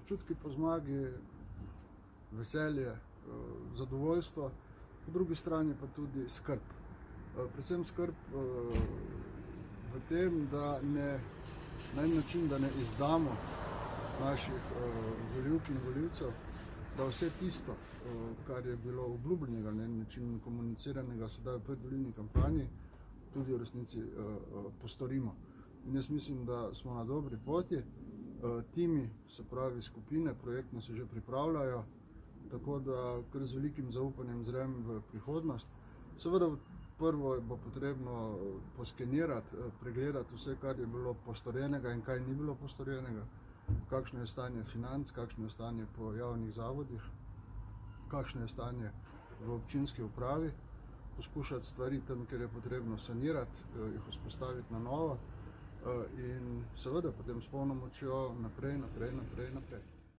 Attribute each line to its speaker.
Speaker 1: občutki po zmagi, veselje, zadovoljstvo, po drugi strani pa tudi skrb. Predvsem skrb v tem, da na en način, da ne izdamo naših volivk in volivcev, da vse tisto, kar je bilo obljubljenega na en način komuniciranega sedaj v predvolilni kampanji, tudi v resnici postorimo. In jaz mislim, da smo na dobri poti. Timi, se pravi skupine, projektno se že pripravljajo, tako da kar z velikim zaupanjem zrem v prihodnost. Seveda prvo bo potrebno poskenirati, pregledati vse, kar je bilo postorjenega in kaj ni bilo postorjenega, kakšno je stanje financ, kakšno je stanje po javnih zavodih, kakšno je stanje v občinski upravi, poskušati stvari tam, kjer je potrebno sanirati, jih vzpostaviti na novo in seveda potem s polno močjo naprej.